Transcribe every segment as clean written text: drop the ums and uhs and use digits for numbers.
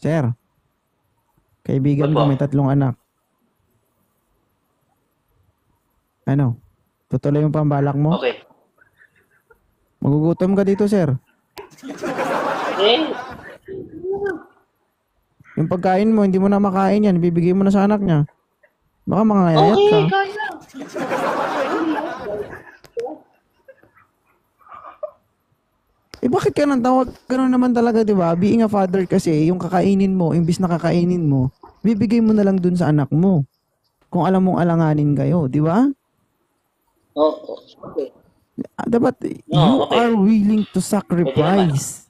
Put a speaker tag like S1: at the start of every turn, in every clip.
S1: Sir, kaibigan
S2: Opo.
S1: ko may 3 anak. Ano? Tutuloy yung pambalak mo?
S2: Okay.
S1: Magugutom ka dito, sir.
S2: Eh,
S1: Yung pagkain mo, hindi mo na makain yan. Bibigay mo na sa anak niya. Baka mangangayayat
S2: okay,
S1: ka.
S2: kaya.
S1: Eh bakit ka nang tawag? Ganun naman talaga, di ba? Being a father kasi, yung kakainin mo, imbis na kakainin mo, bibigay mo na lang dun sa anak mo. Kung alam mong alanganin kayo, di ba?
S2: Oh, okay.
S1: Dapat, you
S2: No,
S1: are
S2: okay.
S1: willing to
S2: Pwede naman.
S1: sacrifice.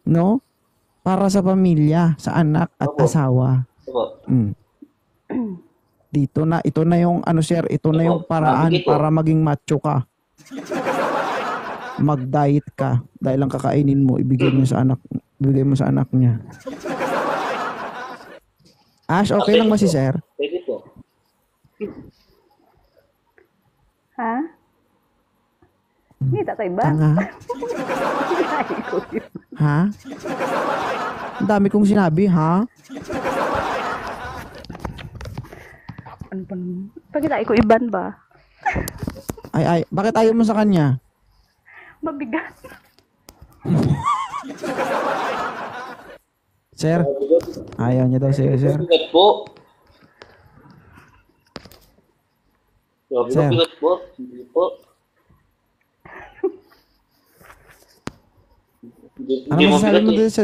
S1: No? Para sa pamilya, sa anak at
S2: Opo.
S1: asawa.
S2: Opo.
S1: Mm. Ito na yung ano sir, ito na yung
S2: Opo.
S1: paraan
S2: Mabigay po.
S1: para maging macho ka. Mag-diet ka dahil ang kakainin mo ibigay mo sa anak niya. Ash, okay lang
S2: Pwede
S1: ba si
S2: po.
S1: sir?
S2: Pwede po.
S3: Ha? Hindi, tatay ba?
S1: Tanga.
S3: Ay, ko yun.
S1: Ha? Ang dami kong sinabi, ha?
S3: Ano pa naman? Pagkita ko iban ba?
S1: Ay, bakit ayaw mo sa kanya?
S3: Mabigat.
S1: Sir, ayaw niya daw sa'yo, sir.
S2: Bigat po. Grabe
S1: Sir.
S2: ko, bigat po. Hindi po.
S1: Ano
S2: Hindi mo
S1: masasabi
S2: bigat
S1: mo
S2: eh.
S1: doon sa...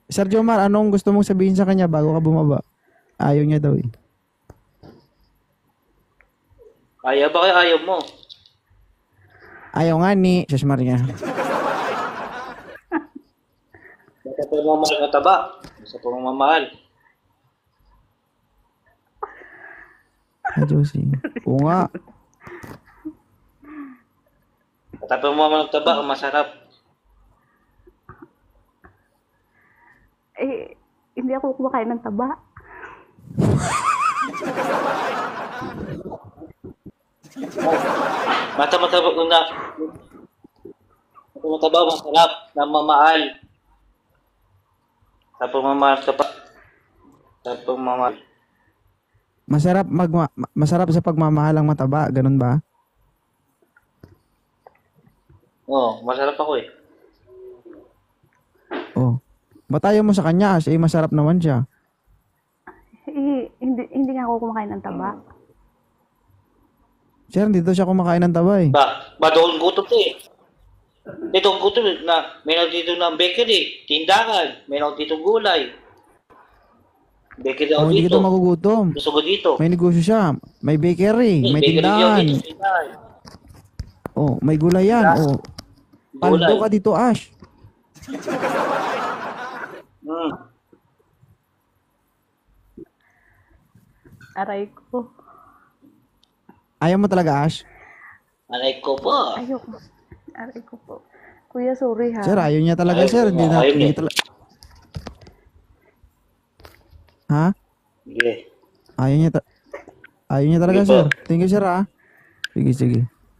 S1: Sir Jomar, anong gusto mong sabihin sa kanya bago ka bumaba? Ayaw niya daw eh.
S2: Kaya ba kaya ayaw mo?
S1: Ayaw nga ni Sus Maria.
S2: Basta pa mamahal na taba. Basta pa mamahal.
S1: Ay, Josie. Oo nga.
S2: Basta pa mamahal na taba, ang masarap.
S3: Eh, hindi ako kumakain ng taba.
S2: Mata-mataba ko na. Mata-mataba, masarap. Na mamahal. Sa pamamahal ka pa. Sa pamamahal.
S1: Masarap sa pagmamahal ang mataba, ganun ba?
S2: Oo, masarap ako eh.
S1: Oh. Ba't ayaw mo sa kanya? As masarap naman siya.
S3: Eh, hindi nga ako kumakain ng taba.
S1: Sir, dito siya kumakain ng taba eh.
S2: Ba doon gutom to eh. Dito ang gutom na meron dito ng bakery, tindahan, meron dito gulay. Bakery ako
S1: Oh, hindi
S2: dito.
S1: kita magugutom.
S2: Gusto ko dito.
S1: May negosyo siya. May bakery. May
S2: Bakery ako
S1: tindahan.
S2: dito, tindahan.
S1: Oh, may gulay yan. Oh. Paldo
S2: Gulay.
S1: ka dito, Ash.
S2: Hmm.
S3: Aray ko.
S1: Ayaw mo talaga, Ash?
S2: Aray ko po.
S3: Ayoko. Aray ko po. Kuya, sorry ha.
S1: Sir, ayaw niya talaga,
S2: Ayaw
S1: sir.
S2: mo, ayaw
S1: Hindi
S2: niya.
S1: talaga. Ha?
S2: Sige.
S1: Ayaw niya talaga,
S2: Sige po.
S1: sir. Thank you, sir, ha? Sige, sige.